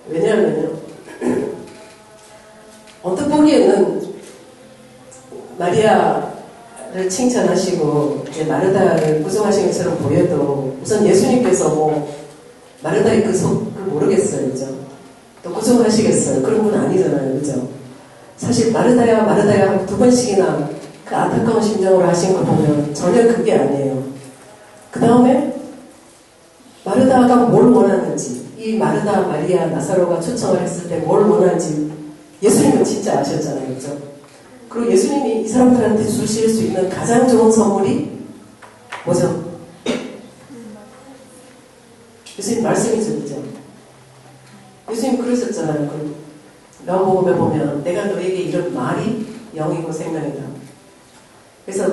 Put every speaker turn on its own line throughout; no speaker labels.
왜냐하면요, 언뜻 보기에는 마리아를 칭찬하시고 이제 마르다를 부정하신 것처럼 보여도 우선 예수님께서 뭐 마르다의 그 속을 모르겠어요, 그죠? 또 부정하시겠어요? 그런 분 아니잖아요, 그죠? 사실 마르다야 마르다야 하고 두 번씩이나 그 안타까운 심정으로 하신 거 보면 전혀 그게 아니에요. 그 다음에 마르다가 뭘 원하는지, 이 마르다, 마리아, 나사로가 초청을 했을 때 뭘 원하는지 예수님은 진짜 아셨잖아요, 그죠? 그리고 예수님이 이 사람들한테 주실 수 있는 가장 좋은 선물이 뭐죠? 예수님 말씀이죠, 그죠? 예수님 그러셨잖아요. 그 요한복음에 보면 내가 너에게 이런 말이 영이고 생명이다. 그래서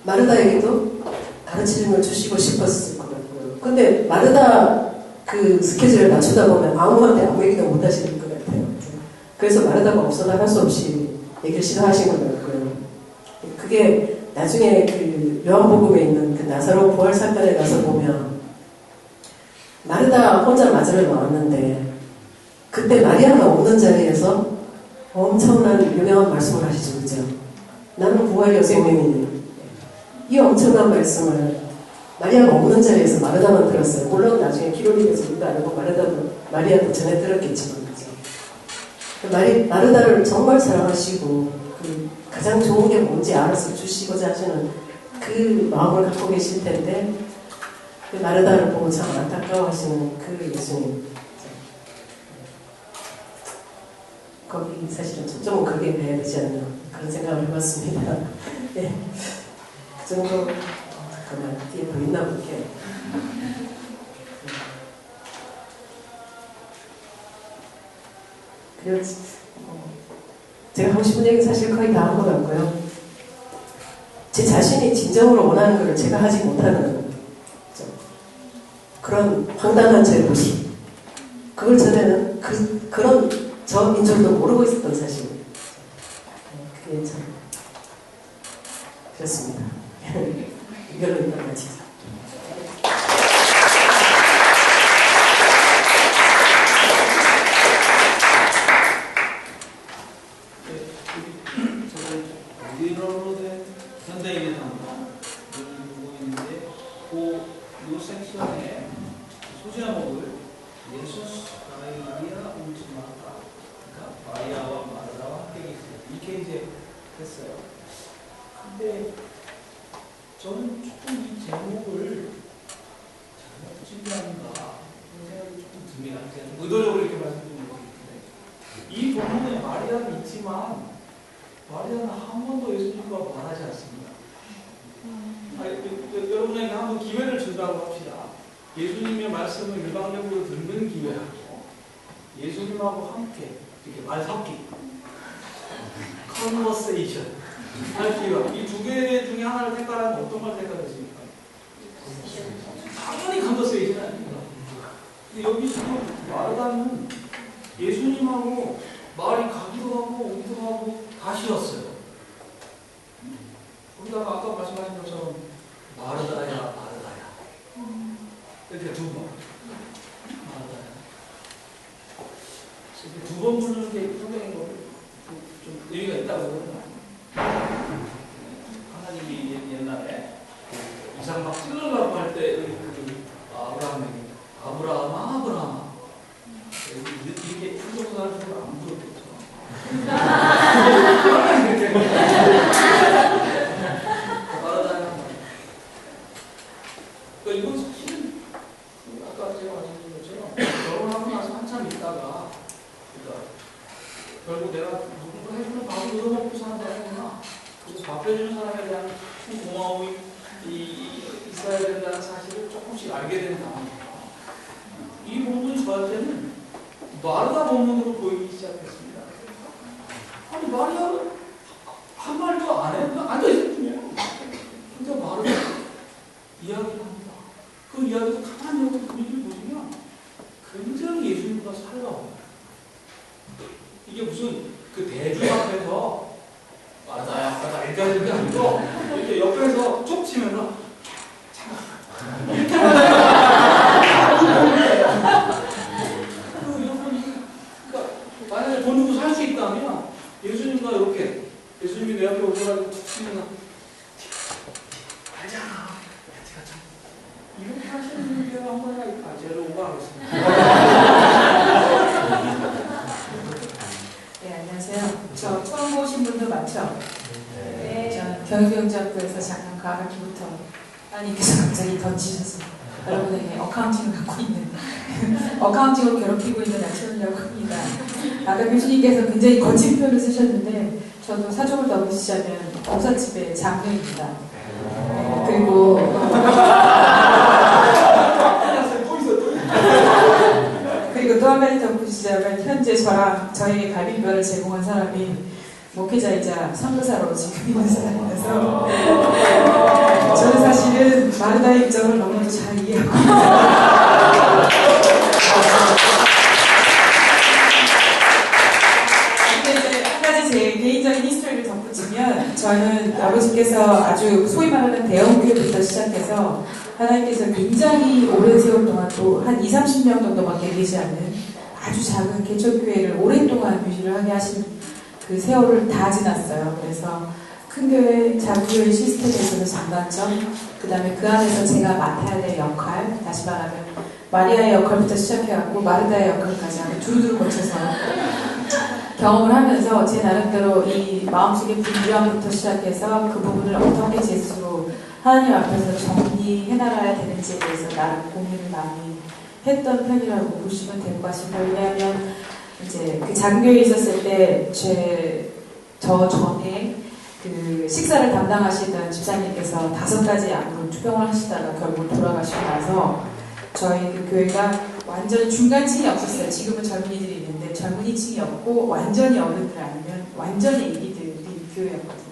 마르다에게도 가르치는 걸 주시고 싶었을 것 같고요. 근데 마르다 그 스케줄을 맞추다 보면 아무한테 아무 얘기도 못 하시는 것 같아요. 그래서 마르다가 없어도 할 수 없이 얘기를 시도하신 것 같고요. 그게 나중에 그 요한복음에 있는 그 나사로 부활 사건에 가서 보면 마르다 혼자 맞으러 나왔는데 그때 마리아가 없는 자리에서 엄청난 유명한 말씀을 하시죠, 그죠? 나는 부활이요 생명이니. 이 엄청난 말씀을 마리아가 없는 자리에서 마르다만 들었어요. 물론 나중에 기록에서 우리도 알고 마리아도 전에 들었겠지만, 그죠? 마르다를 정말 사랑하시고 그 가장 좋은 게 뭔지 알아서 주시고자 하시는 그 마음을 갖고 계실 텐데 그 마르다를 보고 참 안타까워하시는 그 예수님. 거기 사실은 초점은 거기에 가야 되지 않나 그런 생각을 해봤습니다. 네. 그 정도 잠깐만 뒤에 보이나 볼게요. 그리고 제가 하고 싶은 얘기는 사실 거의 다 한 것 같고요. 제 자신이 진정으로 원하는 것을 제가 하지 못하는 그런 황당한 제 모습, 그걸 전에는 그런 저 인줄도 모르고 있었던 사실. 그게 참 그렇습니다. 이걸로 일단 마치자.
우리나라로 된 현대인의 단어를 보고 있는데 그 섹션에 소제목을 예수스 마리아 울티마타, 그러니까 마리아와 마르다와 함께 있어요. 이렇게 이제 했어요. 근데 저는 조금 이 제목을 잘못 준비하는가 그런 생각이 조금 듭니다. 의도적으로 이렇게 말씀드리는 거겠는데 이 본문에 마리아는 있지만 마리아는 한 번도 예수님과 말하지 않습니다. 여러분에게 한번 기회를 준다고 합시다. 예수님의 말씀을 일방적으로 듣는 기회하고 예수님하고 함께 이렇게 말 섞기, 컨버세이션 할 기회가 이 두 개 중에 하나를 택하라면 어떤 걸 택하겠습니까? 당연히 컨버세이션 아닙니까? 근데 여기 지금 마르다는 예수님하고 말이 가기도 하고 오기도 하고 다 싫었어요. 거기다가 아까 말씀하신 것처럼 마르다야 마르다야 이렇게 두 번 마르다야 이렇게 두 번 부르는 게 성경인 거를 좀 의미가 있다고 그러거든요. 하나님이 옛날에 이상 막 찔러라고 할 때 아브라함에게 아브라함아 이렇게 풍속사를 주로 안 부르겠죠. 이건 사실은 아까 제가 말씀드린 것처럼 결혼하고 나서 한참 있다가 결국 내가 누군가 해주는 밥을 얻어먹고 사는 사람이구나. 그래서 밥 해주는 사람에 대한 큰 고마움이 있어야 된다는 사실을 조금씩 알게 되는 상황입니다. 이 본문이 저한테는 마르다 본문으로 보이기 시작했습니다. 아니 마리아는 한 말도 안 했나? 앉아있었군요. 근데 마르다 이야기를 합니다. 그 이야기도 가만히 여기 분위기를 보시면 굉장히 예수님보다 살가워요. 이게 무슨 그 대중 앞에서 마르다야 이렇게 하는 게 아니고 이렇게 옆에서 쭉 치면서 이렇게 하는 예수님께서 한 번에 제로가 하겠습니다.
네, 안녕하세요. 저 처음 보신 분들 많죠? 네. 저는 경영경제학부에서 작년 가학기부터 하나님께서 갑자기 던지셔서 여러분에게 어카운팅을 갖고 있는 어카운팅으로 괴롭히고 있는 나치원이라고 합니다. 아까 교수님께서 굉장히 거친 표현을 쓰셨는데 저도 사족을 더 쓰자면 공사집의 장녀입니다. 네, 그리고 그리고 또 한 가지 덧붙이자면 현재 저랑 저에게 갈비뼈를 제공한 사람이 목회자이자 선교사로 지금 있는 사람이라서 저는 사실은 마르다의 입장을 너무나도 잘 이해하고 근데 이제 한 가지 제 개인적인 히스토리를 덧붙이면 저는 아버지께서 아주 소위 말하는 대형교회부터 시작해서 하나님께서 굉장히 오랜 세월 동안 또 한 20-30명 정도밖에 되지 않는 아주 작은 개척교회를 오랫동안 유지를 하게 하신 그 세월을 다 지났어요. 그래서 큰 교회, 작은 교회 시스템에서는 장단점, 그 다음에 그 안에서 제가 맡아야 될 역할, 다시 말하면 마리아의 역할부터 시작해갖고 마르다의 역할까지 하면 두루두루 거쳐서 경험을 하면서 제 나름대로 이 마음속의 불교함부터 시작해서 그 부분을 어떻게 제 스스로 하나님 앞에서 정리해나가야 되는지에 대해서 나름 고민을 많이 했던 편이라고 보시면 될 것 같습니다. 왜냐하면 이제 그 장교에 있었을 때 저 전에 그 식사를 담당하시던 집사님께서 5가지 암으로 투병을 하시다가 결국 돌아가시고 나서 저희 그 교회가 완전히 중간층이 없었어요. 지금은 젊은이들이 있는데 젊은이층이 없고 완전히 어른들 아니면 완전히 애기들이 교회였거든요.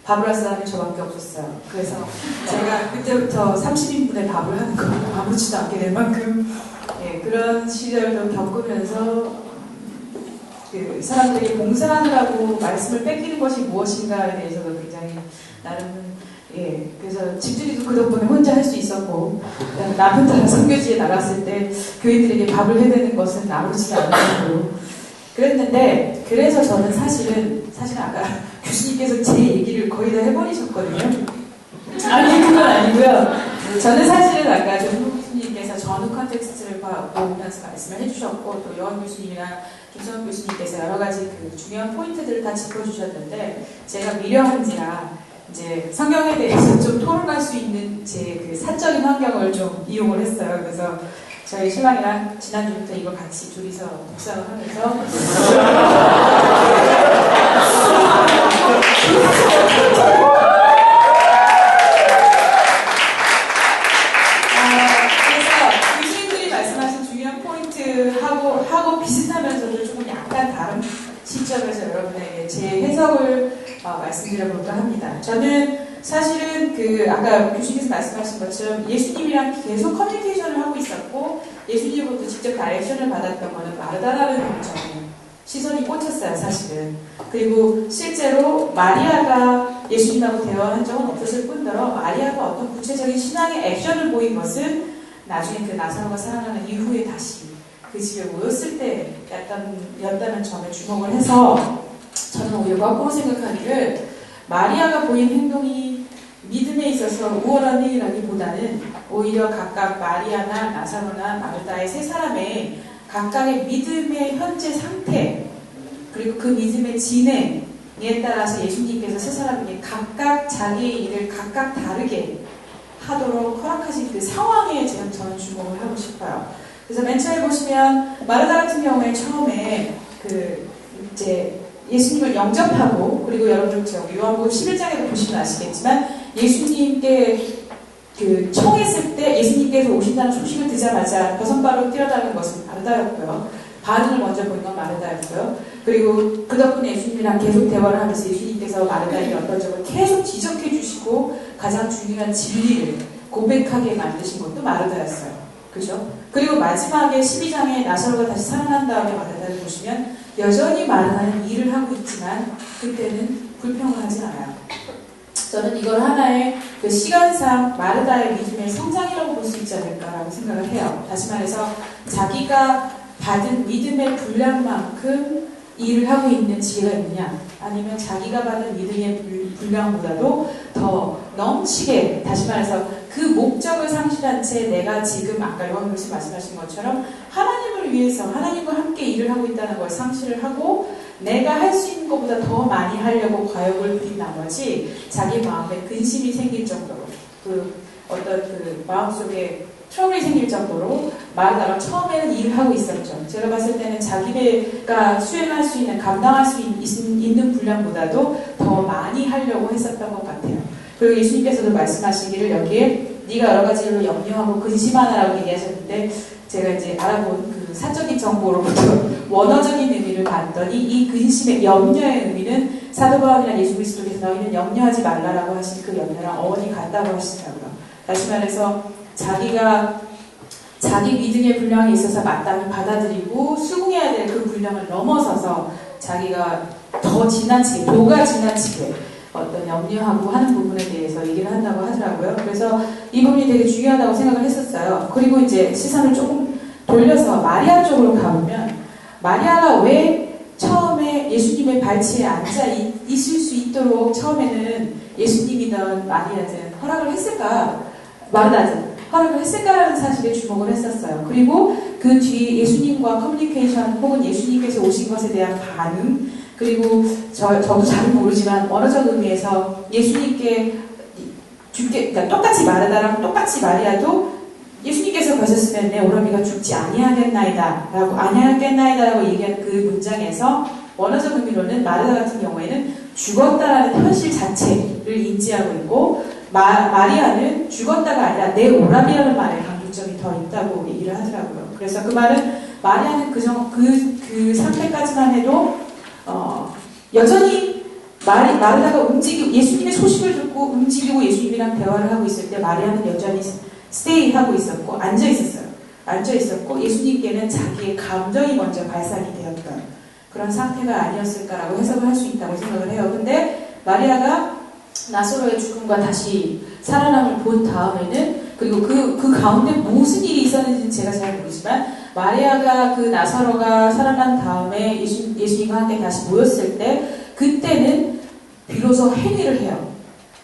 밥을 할 사람이 저밖에 없었어요. 그래서 제가 그때부터 30인분의 밥을 하는 거 아무렇지도 않게 될 만큼 그런 시절도 겪으면서 그 사람들이 봉사하느라고 말씀을 뺏기는 것이 무엇인가에 대해서도 굉장히 나름 그래서 집들이도 그 덕분에 혼자 할 수 있었고 남편 따라 선교지에 나갔을 때 교인들에게 밥을 해대는 것은 아무렇지도 않았고 그랬는데 그래서 저는 사실은 아까 교수님께서 제 얘기를 거의 다 해버리셨거든요. 아니 그건 아니고요. 저는 사실은 아까 조승국 교수님께서 전후 컨텍스트를 보면서 말씀을 해주셨고 또 여원 교수님이랑 김성훈 교수님께서 여러 가지 그 중요한 포인트들을 다 짚어주셨는데 제가 미련한지라 이제 성경에 대해서 좀 토론할 수 있는 제 그 사적인 환경을 좀 이용을 했어요. 그래서 저희 신랑이랑 지난주부터 이걸 같이 둘이서 묵상을 하면서 그래서 교수님들이 말씀하신 중요한 포인트하고 비슷하면서도 조금 약간 다른 시점에서 여러분에게 제 해석을 말씀드려볼까 합니다. 저는 사실은 아까 교수님께서 말씀하신 것처럼 예수님이랑 계속 커뮤니케이션을 하고 있었고 예수님으로부터 직접 다이렉션을 받았던 거는 마르다라는 점에 시선이 꽂혔어요, 사실은. 그리고 실제로 마리아가 예수님하고 대화한 적은 없었을 뿐더러 마리아가 어떤 구체적인 신앙의 액션을 보인 것은 나중에 그 나사로가 살아나는 이후에 다시 그 집에 모였을 때였다는 점에 주목을 해서 저는 오히려 거꾸로 생각하기를 마리아가 보인 행동이 믿음에 있어서 우월한 행위라기보다는 오히려 각각 마리아나 나사로나 마르다의 세 사람의 각각의 믿음의 현재 상태 그리고 그 믿음의 진행에 따라서 예수님께서 세 사람에게 각각 자기의 일을 각각 다르게 하도록 허락하신 그 상황에 저는 주목을 하고 싶어요. 그래서 맨 처음에 보시면 마르다 같은 경우에 처음에 이제 예수님을 영접하고 그리고 여러분 요한복음 11장에도 보시면 아시겠지만 예수님께 청했을 때 예수님께서 오신다는 소식을 듣자마자 버선바로 뛰어다니는 것은 마르다였고요. 반응을 먼저 보인 건 마르다였고요. 그리고 그 덕분에 예수님이랑 계속 대화를 하면서 예수님께서 마르다에게 어떤 점을 계속 지적해 주시고 가장 중요한 진리를 고백하게 만드신 것도 마르다였어요. 그죠? 그리고 마지막에 12장에 나사로가 다시 살아난 다음에 마르다를 보시면 여전히 마르다는 일을 하고 있지만 그때는 불평을 하진 않아요. 저는 이걸 하나의 그 시간상 마르다의 믿음의 성장이라고 볼 수 있지 않을까라고 생각을 해요. 다시 말해서 자기가 받은 믿음의 분량만큼 일을 하고 있는 지혜가 있느냐, 아니면 자기가 받은 믿음의 분량보다도 더 넘치게, 다시 말해서 그 목적을 상실한 채 내가 지금 아까 요한 교수님 말씀하신 것처럼 하나님을 위해서 하나님과 함께 일을 하고 있다는 걸 상실을 하고 내가 할 수 있는 것보다 더 많이 하려고 과욕을 부린 나머지 자기 마음에 근심이 생길 정도로 어떤 그 마음속에 트러블이 생길 정도로 마르다가 처음에는 일을 하고 있었죠. 제가 봤을 때는 자기가 수행할 수 있는, 감당할 수 있는 분량보다도 더 많이 하려고 했었던 것 같아요. 그리고 예수님께서도 말씀하시기를 여기에 네가 여러 가지로 염려하고 근심하나라고 얘기하셨는데, 제가 이제 알아본 그 사적인 정보로부터 원어적인 의미를 봤더니 이 근심의, 염려의 의미는 사도 바울이나 예수 그리스도께서 너희는 염려하지 말라라고 하신 그 염려랑 어원이 같다고 하시더라고요. 다시 말해서 자기가 자기 믿음의 분량에 있어서 마땅히 받아들이고 수긍해야 될 그 분량을 넘어서서 자기가 더 지나치게, 도가 지나치게 어떤 염려하고 하는 부분에 대해서 얘기를 한다고 하더라고요. 그래서 이 부분이 되게 중요하다고 생각을 했었어요. 그리고 이제 시선을 조금 돌려서 마리아 쪽으로 가보면, 마리아가 왜 처음에 예수님의 발치에 앉아 있을 수 있도록 처음에는 예수님이든 마리아든 허락을 했을까, 마르다든 허락을 했을까라는 사실에 주목을 했었어요. 그리고 그 뒤에 예수님과 커뮤니케이션 혹은 예수님께서 오신 것에 대한 반응, 그리고 저도 잘 모르지만 언어적 의미에서 예수님께 그러니까 똑같이 마르다랑 똑같이 마리아도 예수님께서 가셨으면 내 오라비가 죽지 아니하겠나이다라고 얘기하는 그 문장에서 원어적 의미로는 마르다 같은 경우에는 죽었다라는 현실 자체를 인지하고 있고, 마리아는 죽었다가 아니라 내 오라비라는 말에 강조점이 더 있다고 얘기를 하더라고요. 그래서 그 말은 마리아는 그 상태까지만 해도 여전히 마르다가 예수님의 소식을 듣고 움직이고 예수님이랑 대화를 하고 있을 때 마리아는 여전히 스테이 하고 있었고 앉아 있었고 예수님께는 자기의 감정이 먼저 발산이 되었던 그런 상태가 아니었을까라고 해석을 할 수 있다고 생각을 해요. 근데 마리아가 나사로의 죽음과 다시 살아남을 본 다음에는, 그리고 그 가운데 무슨 일이 있었는지는 제가 잘 모르지만, 마리아가 그 나사로가 살아난 다음에 예수님과 함께 다시 모였을 때, 그때는 비로소 행위를 해요.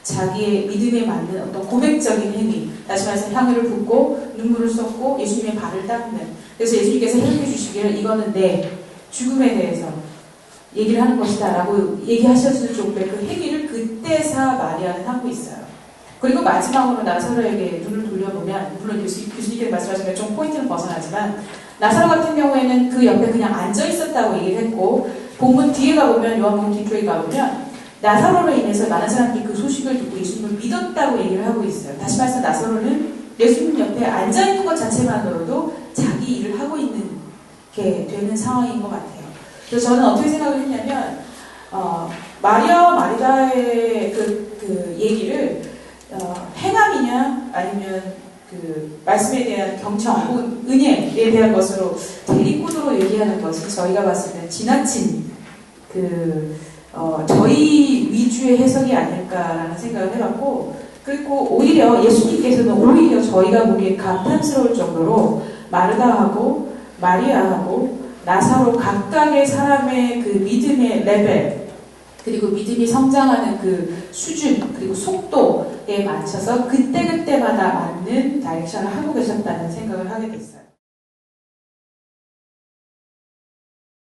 자기의 믿음에 맞는 어떤 고백적인 행위, 다시 말해서 향유를 붓고 눈물을 쏟고 예수님의 발을 닦는. 그래서 예수님께서 해석해 주시기를 이거는 내 죽음에 대해서 얘기를 하는 것이다 라고 얘기하셨을 정도의 그 행위를 그때사 마리아는 하고 있어요. 그리고 마지막으로 나사로에게 눈을 돌려보면, 물론 교수님께서 말씀하신 좀 포인트는 벗어나지만, 나사로 같은 경우에는 그 옆에 그냥 앉아 있었다고 얘기를 했고, 본문 뒤에 가보면, 요한복음 뒤쪽에 가보면 나사로로 인해서 많은 사람들이 그 소식을 듣고 예수님을 믿었다고 얘기를 하고 있어요. 다시 말해서 나사로는 예수님 옆에 앉아 있는 것 자체만으로도 자기 일을 하고 있는 게 되는 상황인 것 같아요. 그래서 저는 어떻게 생각을 했냐면, 마리아와 마리다의 그 얘기를 행함이냐 아니면 그 말씀에 대한 경청 혹은 은혜에 대한 것으로 대립구도로 얘기하는 것이 저희가 봤을 때 지나친 저희 위주의 해석이 아닐까라는 생각을 해봤고, 그리고 오히려 예수님께서는 오히려 저희가 보기에 감탄스러울 정도로 마르다하고 마리아하고 나사로 각각의 사람의 그 믿음의 레벨, 그리고 믿음이 성장하는 그 수준, 그리고 속도에 맞춰서 그때그때마다 맞는 다이렉션을 하고 계셨다는 생각을 하게 됐어요.